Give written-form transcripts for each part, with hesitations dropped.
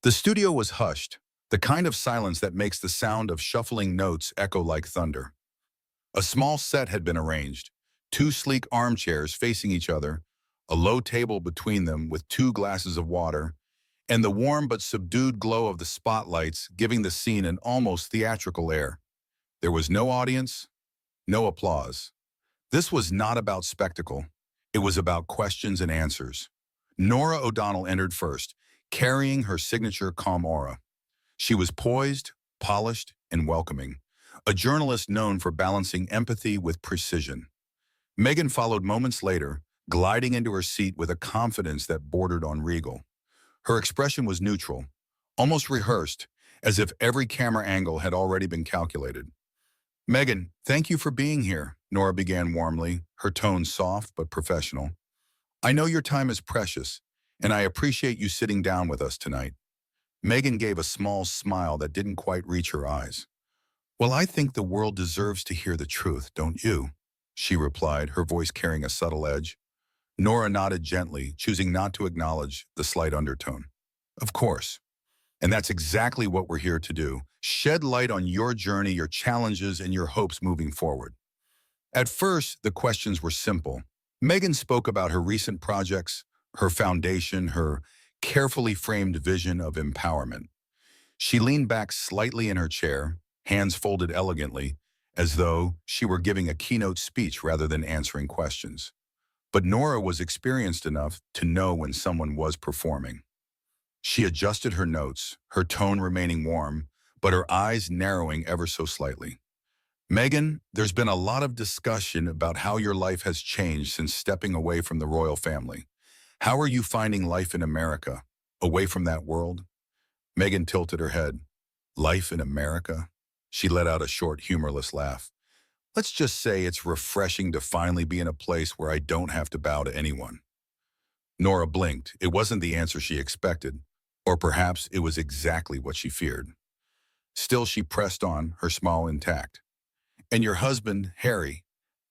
The studio was hushed, the kind of silence that makes the sound of shuffling notes echo like thunder. A small set had been arranged, two sleek armchairs facing each other, a low table between them with two glasses of water, and the warm but subdued glow of the spotlights giving the scene an almost theatrical air. There was no audience, no applause. This was not about spectacle. It was about questions and answers. Norah O'Donnell entered first, carrying her signature calm aura. She was poised, polished, and welcoming, a journalist known for balancing empathy with precision. Meghan followed moments later, gliding into her seat with a confidence that bordered on regal. Her expression was neutral, almost rehearsed, as if every camera angle had already been calculated. "Meghan, thank you for being here," Norah began warmly, her tone soft but professional. "I know your time is precious, and I appreciate you sitting down with us tonight." Meghan gave a small smile that didn't quite reach her eyes. "Well, I think the world deserves to hear the truth, don't you?" she replied, her voice carrying a subtle edge. Norah nodded gently, choosing not to acknowledge the slight undertone. "Of course. And that's exactly what we're here to do. Shed light on your journey, your challenges, and your hopes moving forward." At first, the questions were simple. Meghan spoke about her recent projects, her foundation, her carefully framed vision of empowerment. She leaned back slightly in her chair, hands folded elegantly, as though she were giving a keynote speech rather than answering questions. But Norah was experienced enough to know when someone was performing. She adjusted her notes, her tone remaining warm, but her eyes narrowing ever so slightly. "Meghan, there's been a lot of discussion about how your life has changed since stepping away from the royal family. How are you finding life in America, away from that world?" Meghan tilted her head. "Life in America?" She let out a short, humorless laugh. "Let's just say it's refreshing to finally be in a place where I don't have to bow to anyone." Norah blinked. It wasn't the answer she expected, or perhaps it was exactly what she feared. Still, she pressed on, her smile intact. "And your husband, Harry,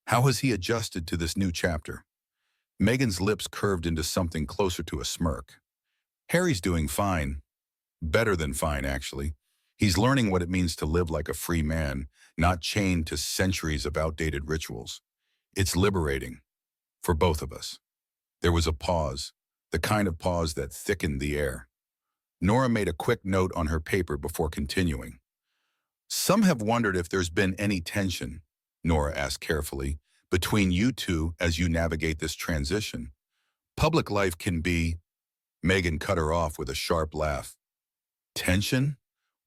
how has he adjusted to this new chapter?" Meghan's lips curved into something closer to a smirk. "Harry's doing fine. Better than fine, actually. He's learning what it means to live like a free man, not chained to centuries of outdated rituals. It's liberating. For both of us." There was a pause, the kind of pause that thickened the air. Norah made a quick note on her paper before continuing. "Some have wondered if there's been any tension," Norah asked carefully, "between you two as you navigate this transition. Public life can be—" Meghan cut her off with a sharp laugh. "Tension?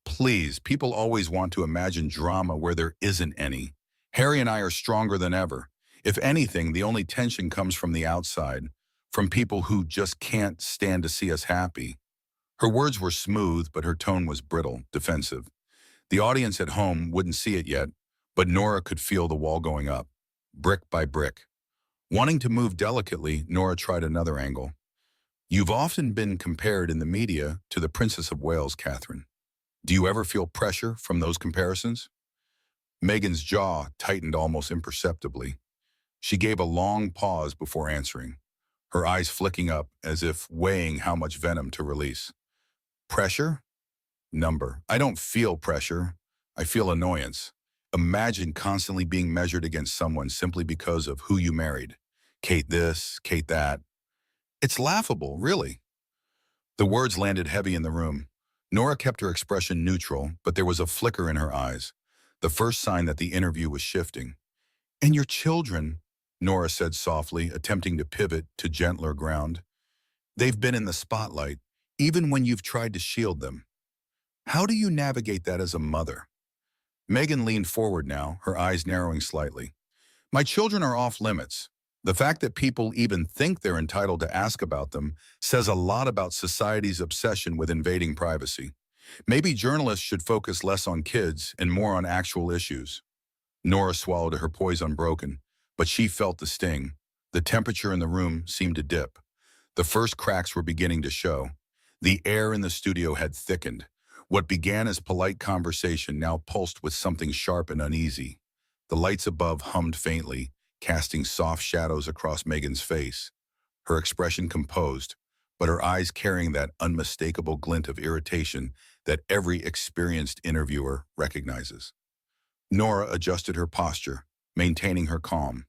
Please, people always want to imagine drama where there isn't any. Harry and I are stronger than ever. If anything, the only tension comes from the outside, from people who just can't stand to see us happy." Her words were smooth, but her tone was brittle, defensive. The audience at home wouldn't see it yet, but Norah could feel the wall going up, brick by brick. Wanting to move delicately, Norah tried another angle. "You've often been compared in the media to the Princess of Wales, Catherine. Do you ever feel pressure from those comparisons?" Meghan's jaw tightened almost imperceptibly. She gave a long pause before answering, her eyes flicking up as if weighing how much venom to release. "Pressure? Number. I don't feel pressure. I feel annoyance. Imagine constantly being measured against someone simply because of who you married. Kate this, Kate that. It's laughable, really." The words landed heavy in the room. Norah kept her expression neutral, but there was a flicker in her eyes, the first sign that the interview was shifting. "And your children," Norah said softly, attempting to pivot to gentler ground. "They've been in the spotlight, even when you've tried to shield them. How do you navigate that as a mother?" Meghan leaned forward now, her eyes narrowing slightly. "My children are off limits. The fact that people even think they're entitled to ask about them says a lot about society's obsession with invading privacy. Maybe journalists should focus less on kids and more on actual issues." Norah swallowed, her poise unbroken, but she felt the sting. The temperature in the room seemed to dip. The first cracks were beginning to show. The air in the studio had thickened. What began as polite conversation now pulsed with something sharp and uneasy. The lights above hummed faintly, casting soft shadows across Meghan's face. Her expression composed, but her eyes carrying that unmistakable glint of irritation that every experienced interviewer recognizes. Norah adjusted her posture, maintaining her calm.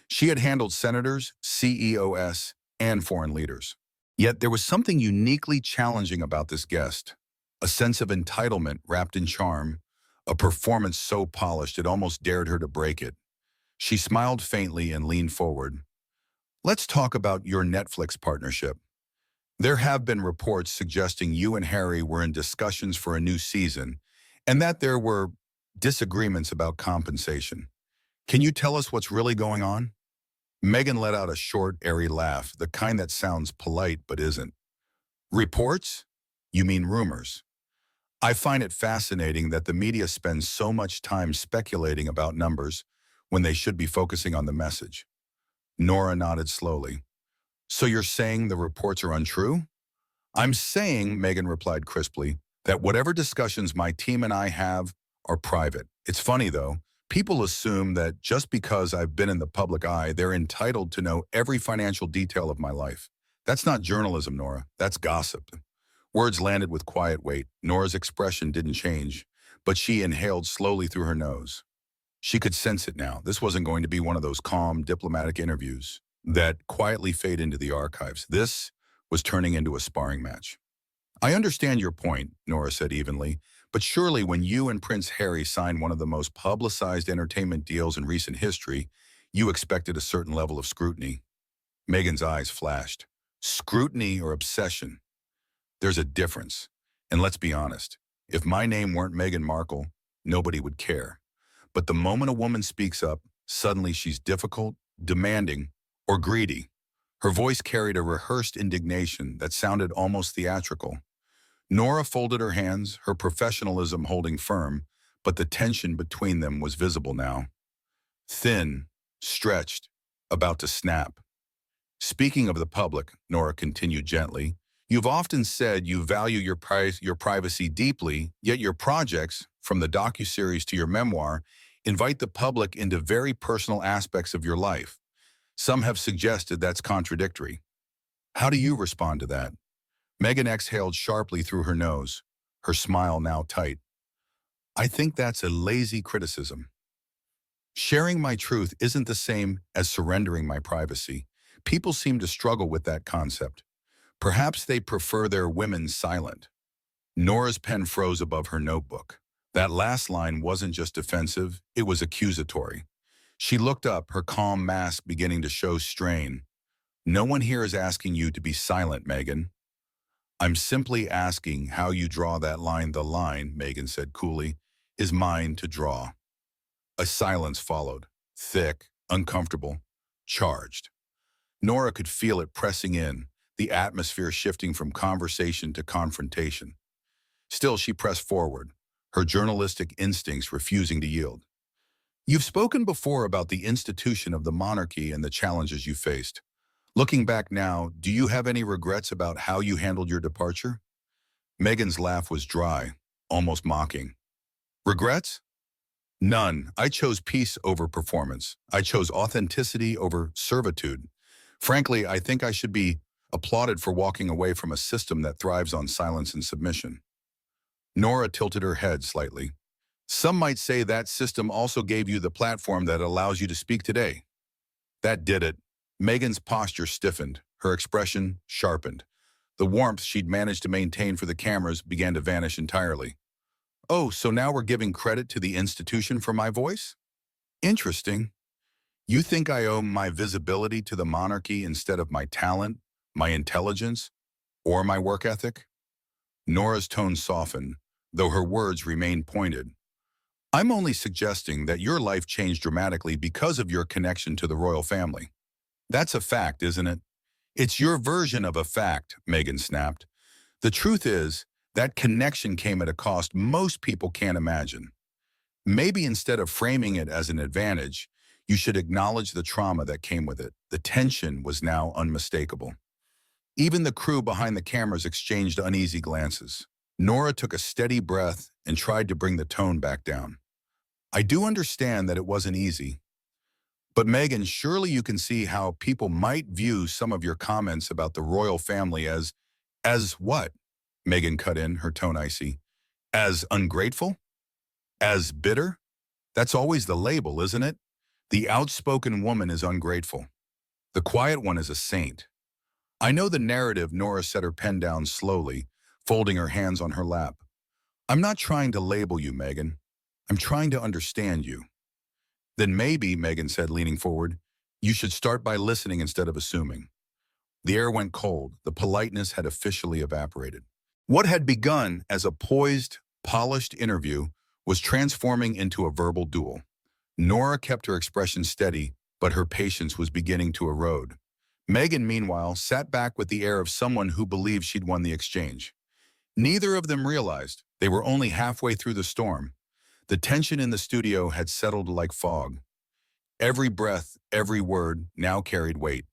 She had handled senators, CEOs, and foreign leaders. Yet there was something uniquely challenging about this guest, a sense of entitlement wrapped in charm, a performance so polished it almost dared her to break it. She smiled faintly and leaned forward. Let's talk about your Netflix partnership. There have been reports suggesting you and Harry were in discussions for a new season, and that there were disagreements about compensation. Can you tell us what's really going on? Meghan let out a short, airy laugh, the kind that sounds polite but isn't. Reports? You mean rumors? I find it fascinating that the media spends so much time speculating about numbers when they should be focusing on the message. Norah nodded slowly. So you're saying the reports are untrue? I'm saying, Meghan replied crisply, that whatever discussions my team and I have are private. It's funny, though. People assume that just because I've been in the public eye, they're entitled to know every financial detail of my life. That's not journalism, Norah. That's gossip. Words landed with quiet weight. Norah's expression didn't change, but she inhaled slowly through her nose. She could sense it now. This wasn't going to be one of those calm, diplomatic interviews that quietly fade into the archives. This was turning into a sparring match. I understand your point, Norah said evenly, but surely when you and Prince Harry signed one of the most publicized entertainment deals in recent history, you expected a certain level of scrutiny. Meghan's eyes flashed. Scrutiny or obsession? There's a difference. And let's be honest, if my name weren't Meghan Markle, nobody would care. But the moment a woman speaks up, suddenly she's difficult, demanding, or greedy. Her voice carried a rehearsed indignation that sounded almost theatrical. Norah folded her hands, her professionalism holding firm, but the tension between them was visible now. Thin, stretched, about to snap. Speaking of the public, Norah continued gently, you've often said you value your privacy deeply, yet your projects, from the docuseries to your memoir, invite the public into very personal aspects of your life. Some have suggested that's contradictory. How do you respond to that? Meghan exhaled sharply through her nose, her smile now tight. I think that's a lazy criticism. Sharing my truth isn't the same as surrendering my privacy. People seem to struggle with that concept. Perhaps they prefer their women silent. Norah's pen froze above her notebook. That last line wasn't just defensive, it was accusatory. She looked up, her calm mask beginning to show strain. No one here is asking you to be silent, Meghan. I'm simply asking how you draw that line. The line, Meghan said coolly, is mine to draw. A silence followed, thick, uncomfortable, charged. Norah could feel it pressing in, the atmosphere shifting from conversation to confrontation. Still, she pressed forward, her journalistic instincts refusing to yield. You've spoken before about the institution of the monarchy and the challenges you faced. Looking back now, do you have any regrets about how you handled your departure? Meghan's laugh was dry, almost mocking. Regrets? None. I chose peace over performance. I chose authenticity over servitude. Frankly, I think I should be applauded for walking away from a system that thrives on silence and submission. Norah tilted her head slightly. Some might say that system also gave you the platform that allows you to speak today. That did it. Meghan's posture stiffened, her expression sharpened. The warmth she'd managed to maintain for the cameras began to vanish entirely. Oh, so now we're giving credit to the institution for my voice? Interesting. You think I owe my visibility to the monarchy instead of my talent, my intelligence, or my work ethic? Norah's tone softened, though her words remained pointed. I'm only suggesting that your life changed dramatically because of your connection to the royal family. That's a fact, isn't it? It's your version of a fact, Meghan snapped. The truth is, that connection came at a cost most people can't imagine. Maybe instead of framing it as an advantage, you should acknowledge the trauma that came with it. The tension was now unmistakable. Even the crew behind the cameras exchanged uneasy glances. Norah took a steady breath and tried to bring the tone back down. I do understand that it wasn't easy. But Meghan, surely you can see how people might view some of your comments about the royal family as what? Meghan cut in, her tone icy. As ungrateful? As bitter? That's always the label, isn't it? The outspoken woman is ungrateful. The quiet one is a saint. I know the narrative. Norah set her pen down slowly, folding her hands on her lap. I'm not trying to label you, Meghan. I'm trying to understand you. Then maybe, Meghan said, leaning forward, you should start by listening instead of assuming. The air went cold. The politeness had officially evaporated. What had begun as a poised, polished interview was transforming into a verbal duel. Norah kept her expression steady, but her patience was beginning to erode. Meghan, meanwhile, sat back with the air of someone who believed she'd won the exchange. Neither of them realized they were only halfway through the storm. The tension in the studio had settled like fog. Every breath, every word now carried weight.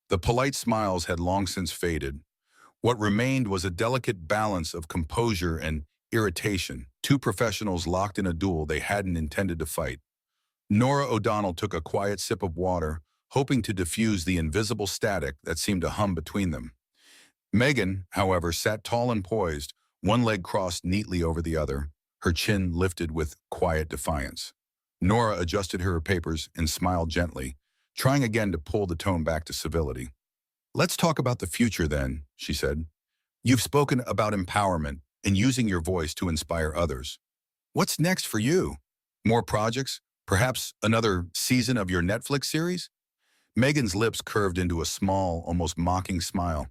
The polite smiles had long since faded. What remained was a delicate balance of composure and irritation, two professionals locked in a duel they hadn't intended to fight. Norah O'Donnell took a quiet sip of water, hoping to diffuse the invisible static that seemed to hum between them. Meghan, however, sat tall and poised, one leg crossed neatly over the other, her chin lifted with quiet defiance. Norah adjusted her papers and smiled gently, trying again to pull the tone back to civility. Let's talk about the future then, she said. You've spoken about empowerment and using your voice to inspire others. What's next for you? More projects? Perhaps another season of your Netflix series? Meghan's lips curved into a small, almost mocking smile.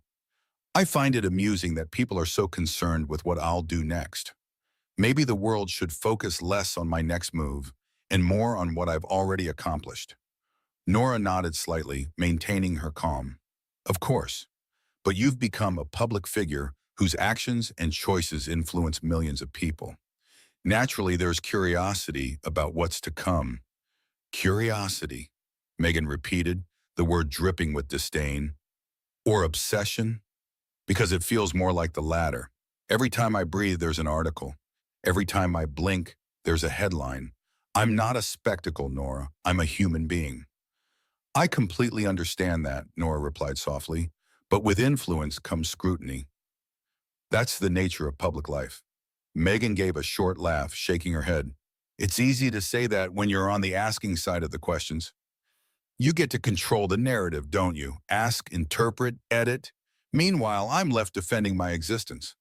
I find it amusing that people are so concerned with what I'll do next. Maybe the world should focus less on my next move and more on what I've already accomplished. Norah nodded slightly, maintaining her calm. Of course, but you've become a public figure whose actions and choices influence millions of people. Naturally, there's curiosity about what's to come. Curiosity, Meghan repeated, the word dripping with disdain. Or obsession? Because it feels more like the latter. Every time I breathe, there's an article. Every time I blink, there's a headline. I'm not a spectacle, Norah. I'm a human being. I completely understand that, Norah replied softly, but with influence comes scrutiny. That's the nature of public life. Meghan gave a short laugh, shaking her head. It's easy to say that when you're on the asking side of the questions. You get to control the narrative, don't you? Ask, interpret, edit. Meanwhile, I'm left defending my existence.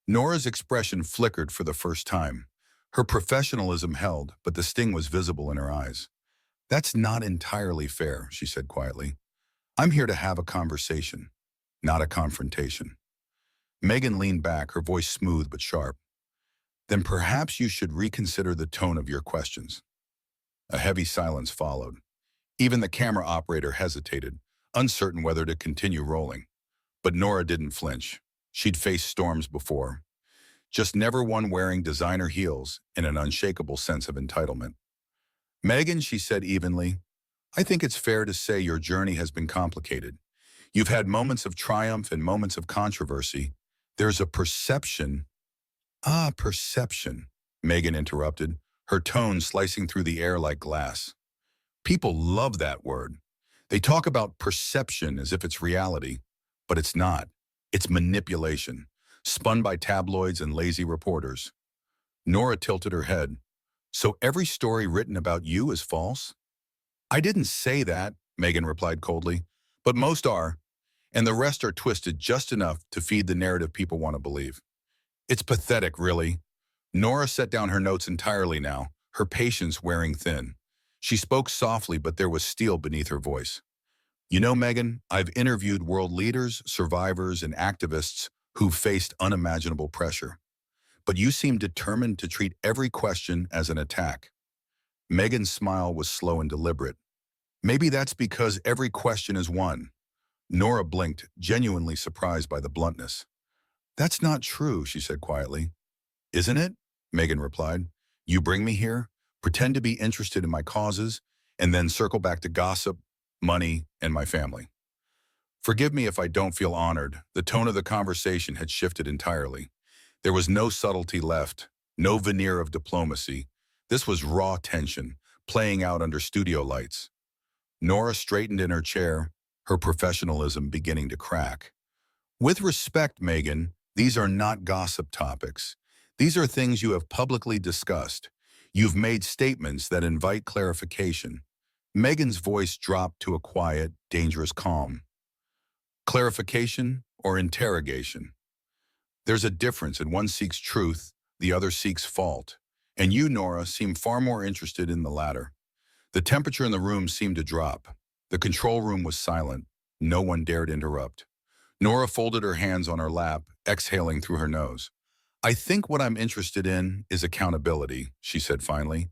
Norah's expression flickered for the first time. Her professionalism held, but the sting was visible in her eyes. That's not entirely fair, she said quietly. I'm here to have a conversation, not a confrontation. Meghan leaned back, her voice smooth but sharp. Then perhaps you should reconsider the tone of your questions. A heavy silence followed. Even the camera operator hesitated, uncertain whether to continue rolling. But Norah didn't flinch. She'd faced storms before, just never one wearing designer heels and an unshakable sense of entitlement. Meghan, she said evenly, I think it's fair to say your journey has been complicated. You've had moments of triumph and moments of controversy. There's a perception. Perception, Meghan interrupted, her tone slicing through the air like glass. People love that word. They talk about perception as if it's reality, but it's not. It's manipulation, spun by tabloids and lazy reporters. Norah tilted her head. So every story written about you is false? I didn't say that, Meghan replied coldly, but most are, and the rest are twisted just enough to feed the narrative people want to believe. It's pathetic, really. Norah set down her notes entirely now, her patience wearing thin. She spoke softly, but there was steel beneath her voice. You know, Meghan, I've interviewed world leaders, survivors, and activists who've faced unimaginable pressure. But you seem determined to treat every question as an attack. Meghan's smile was slow and deliberate. Maybe that's because every question is one. Norah blinked, genuinely surprised by the bluntness. That's not true, she said quietly. Isn't it? Meghan replied. You bring me here, pretend to be interested in my causes, and then circle back to gossip, money, and my family. Forgive me if I don't feel honored. The tone of the conversation had shifted entirely. There was no subtlety left, no veneer of diplomacy. This was raw tension, playing out under studio lights. Norah straightened in her chair, her professionalism beginning to crack. With respect, Meghan, these are not gossip topics. These are things you have publicly discussed. You've made statements that invite clarification. Meghan's voice dropped to a quiet, dangerous calm. Clarification or interrogation? There's a difference, and one seeks truth, the other seeks fault. And you, Norah, seem far more interested in the latter. The temperature in the room seemed to drop. The control room was silent. No one dared interrupt. Norah folded her hands on her lap, exhaling through her nose. I think what I'm interested in is accountability, she said finally.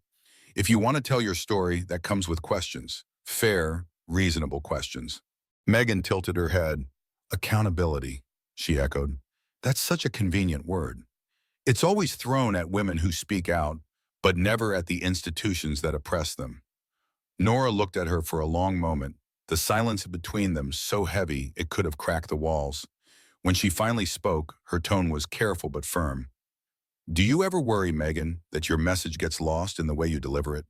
If you want to tell your story, that comes with questions. Fair, reasonable questions. Meghan tilted her head. Accountability, she echoed. That's such a convenient word. It's always thrown at women who speak out, but never at the institutions that oppress them. Norah looked at her for a long moment, the silence between them so heavy it could have cracked the walls. When she finally spoke, her tone was careful but firm. Do you ever worry, Meghan, that your message gets lost in the way you deliver it?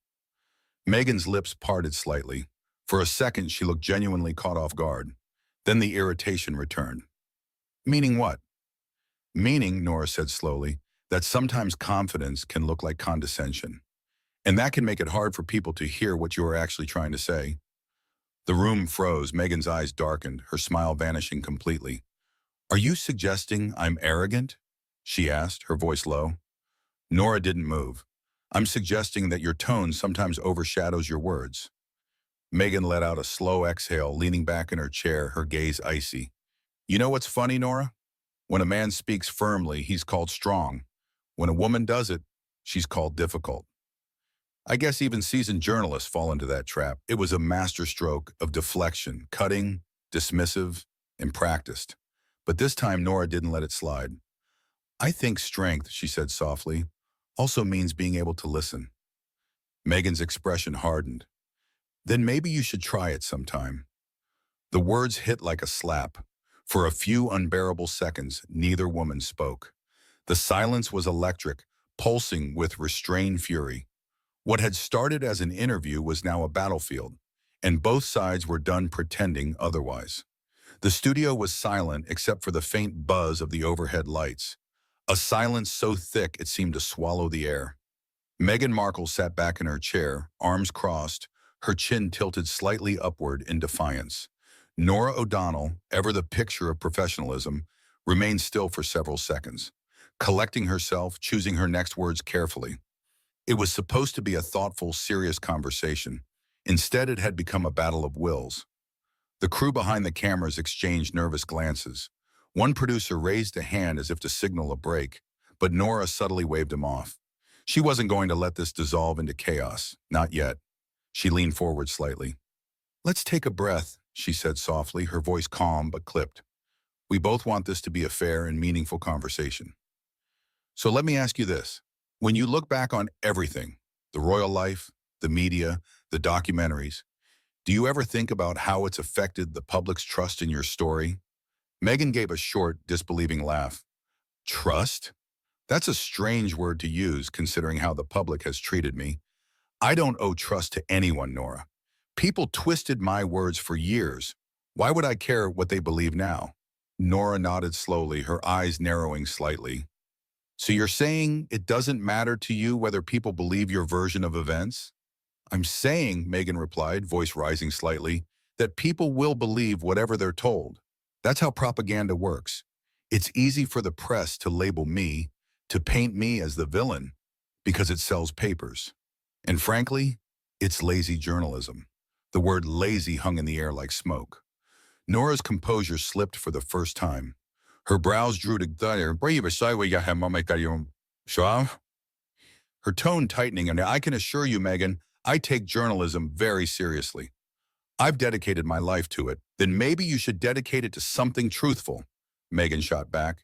Meghan's lips parted slightly. For a second, she looked genuinely caught off guard. Then the irritation returned. Meaning what? Meaning, Norah said slowly, that sometimes confidence can look like condescension. And that can make it hard for people to hear what you are actually trying to say. The room froze. Meghan's eyes darkened, her smile vanishing completely. Are you suggesting I'm arrogant? She asked, her voice low. Norah didn't move. I'm suggesting that your tone sometimes overshadows your words. Meghan let out a slow exhale, leaning back in her chair, her gaze icy. You know what's funny, Norah? When a man speaks firmly, he's called strong. When a woman does it, she's called difficult. I guess even seasoned journalists fall into that trap. It was a masterstroke of deflection, cutting, dismissive, and practiced. But this time, Norah didn't let it slide. I think strength, she said softly, also means being able to listen. Meghan's expression hardened. Then maybe you should try it sometime. The words hit like a slap. For a few unbearable seconds, neither woman spoke. The silence was electric, pulsing with restrained fury. What had started as an interview was now a battlefield, and both sides were done pretending otherwise. The studio was silent except for the faint buzz of the overhead lights, a silence so thick it seemed to swallow the air. Meghan Markle sat back in her chair, arms crossed, her chin tilted slightly upward in defiance. Norah O'Donnell, ever the picture of professionalism, remained still for several seconds, collecting herself, choosing her next words carefully. It was supposed to be a thoughtful, serious conversation. Instead, it had become a battle of wills. The crew behind the cameras exchanged nervous glances. One producer raised a hand as if to signal a break, but Norah subtly waved him off. She wasn't going to let this dissolve into chaos, not yet. She leaned forward slightly. Let's take a breath, she said softly, her voice calm but clipped. We both want this to be a fair and meaningful conversation. So let me ask you this. When you look back on everything, the royal life, the media, the documentaries, do you ever think about how it's affected the public's trust in your story? Meghan gave a short, disbelieving laugh. Trust? That's a strange word to use considering how the public has treated me. I don't owe trust to anyone, Norah. People twisted my words for years. Why would I care what they believe now? Norah nodded slowly, her eyes narrowing slightly. So you're saying it doesn't matter to you whether people believe your version of events? I'm saying, Meghan replied, voice rising slightly, that people will believe whatever they're told. That's how propaganda works. It's easy for the press to label me, to paint me as the villain, because it sells papers. And frankly, it's lazy journalism. The word lazy hung in the air like smoke. Norah's composure slipped for the first time. Her brows drew together. Her tone tightening, and I can assure you, Meghan, I take journalism very seriously. I've dedicated my life to it. Then maybe you should dedicate it to something truthful, Meghan shot back.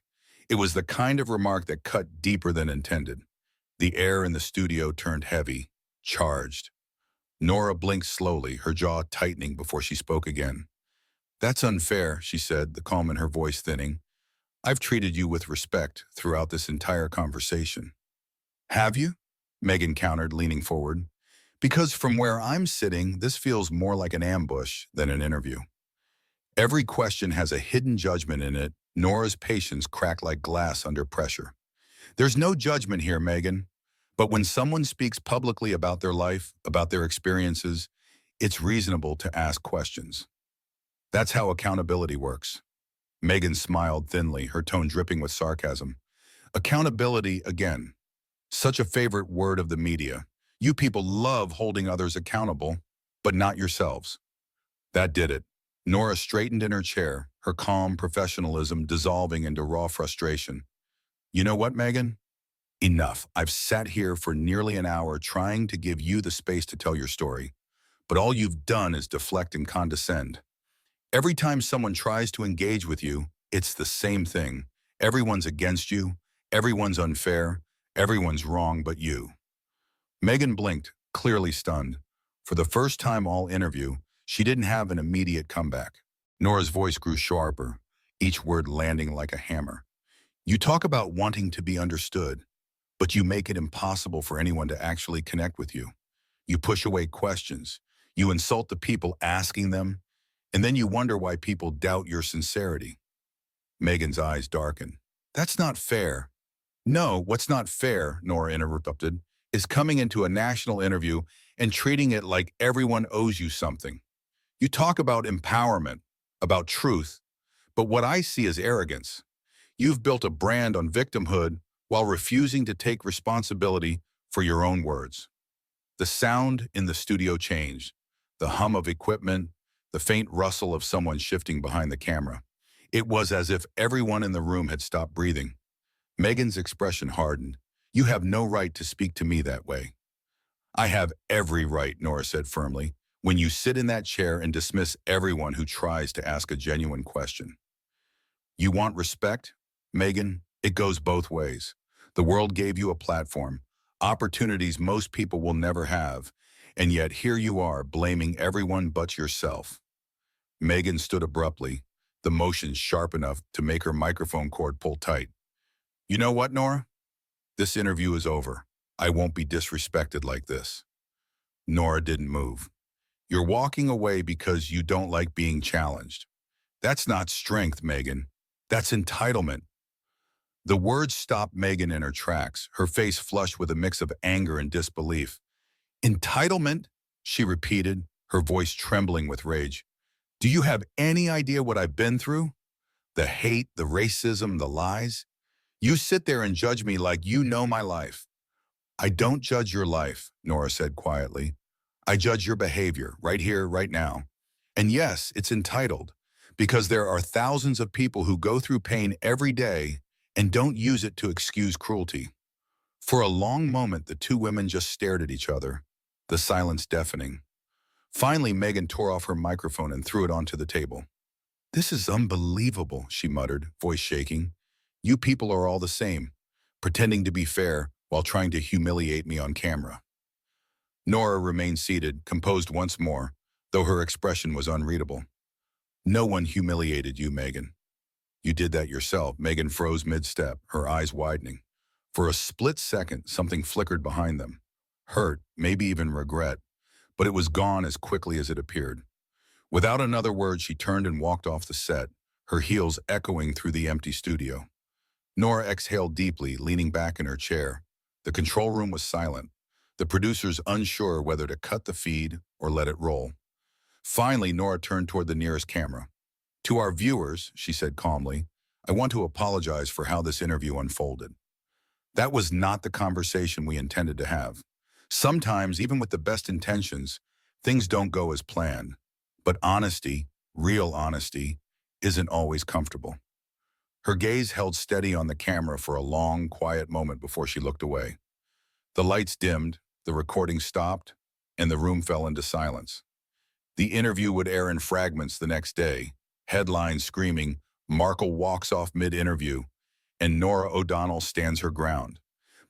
It was the kind of remark that cut deeper than intended. The air in the studio turned heavy, charged. Norah blinked slowly, her jaw tightening before she spoke again. That's unfair, she said, the calm in her voice thinning. I've treated you with respect throughout this entire conversation. Have you? Meghan countered, leaning forward. Because from where I'm sitting, this feels more like an ambush than an interview. Every question has a hidden judgment in it. Nora's patience cracked like glass under pressure. There's no judgment here, Meghan. But when someone speaks publicly about their life, about their experiences, it's reasonable to ask questions. That's how accountability works. Meghan smiled thinly, her tone dripping with sarcasm. Accountability, again, such a favorite word of the media. You people love holding others accountable, but not yourselves. That did it. Norah straightened in her chair, her calm professionalism dissolving into raw frustration. You know what, Meghan? Enough. I've sat here for nearly an hour trying to give you the space to tell your story, but all you've done is deflect and condescend. Every time someone tries to engage with you, it's the same thing. Everyone's against you, everyone's unfair, everyone's wrong but you. Meghan blinked, clearly stunned. For the first time all interview, she didn't have an immediate comeback. Nora's voice grew sharper, each word landing like a hammer. You talk about wanting to be understood, but you make it impossible for anyone to actually connect with you. You push away questions. You insult the people asking them, and then you wonder why people doubt your sincerity. Meghan's eyes darkened. That's not fair. No, what's not fair, Norah interrupted, is coming into a national interview and treating it like everyone owes you something. You talk about empowerment, about truth, but what I see is arrogance. You've built a brand on victimhood while refusing to take responsibility for your own words. The sound in the studio changed, the hum of equipment, the faint rustle of someone shifting behind the camera. It was as if everyone in the room had stopped breathing. Meghan's expression hardened. You have no right to speak to me that way. I have every right, Norah said firmly, when you sit in that chair and dismiss everyone who tries to ask a genuine question. You want respect, Meghan? It goes both ways. The world gave you a platform, opportunities most people will never have, and yet here you are blaming everyone but yourself. Meghan stood abruptly, the motion sharp enough to make her microphone cord pull tight. You know what, Norah? This interview is over. I won't be disrespected like this. Norah didn't move. You're walking away because you don't like being challenged. That's not strength, Meghan. That's entitlement. The words stopped Meghan in her tracks, her face flushed with a mix of anger and disbelief. Entitlement? She repeated, her voice trembling with rage. Do you have any idea what I've been through? The hate, the racism, the lies? You sit there and judge me like you know my life. I don't judge your life, Norah said quietly. I judge your behavior, right here, right now. And yes, it's entitled, because there are thousands of people who go through pain every day and don't use it to excuse cruelty. For a long moment, the two women just stared at each other, the silence deafening. Finally, Meghan tore off her microphone and threw it onto the table. This is unbelievable, she muttered, voice shaking. You people are all the same, pretending to be fair while trying to humiliate me on camera. Norah remained seated, composed once more, though her expression was unreadable. No one humiliated you, Meghan. You did that yourself. Meghan froze mid-step, her eyes widening. For a split second, something flickered behind them. Hurt, maybe even regret, but it was gone as quickly as it appeared. Without another word, she turned and walked off the set, her heels echoing through the empty studio. Norah exhaled deeply, leaning back in her chair. The control room was silent, the producers unsure whether to cut the feed or let it roll. Finally, Norah turned toward the nearest camera. To our viewers, she said calmly, I want to apologize for how this interview unfolded. That was not the conversation we intended to have. Sometimes, even with the best intentions, things don't go as planned. But honesty, real honesty, isn't always comfortable. Her gaze held steady on the camera for a long, quiet moment before she looked away. The lights dimmed, the recording stopped, and the room fell into silence. The interview would air in fragments the next day, headlines screaming, Markle walks off mid-interview, and Norah O'Donnell stands her ground.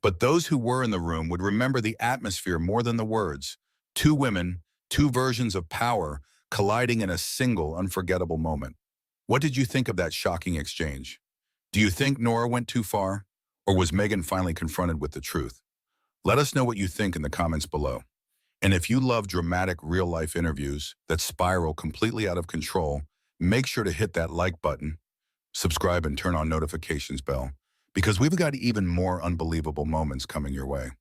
But those who were in the room would remember the atmosphere more than the words. Two women, two versions of power, colliding in a single unforgettable moment. What did you think of that shocking exchange? Do you think Norah went too far? Or was Meghan finally confronted with the truth? Let us know what you think in the comments below. And if you love dramatic real-life interviews that spiral completely out of control, make sure to hit that like button, subscribe, and turn on notifications bell, because we've got even more unbelievable moments coming your way.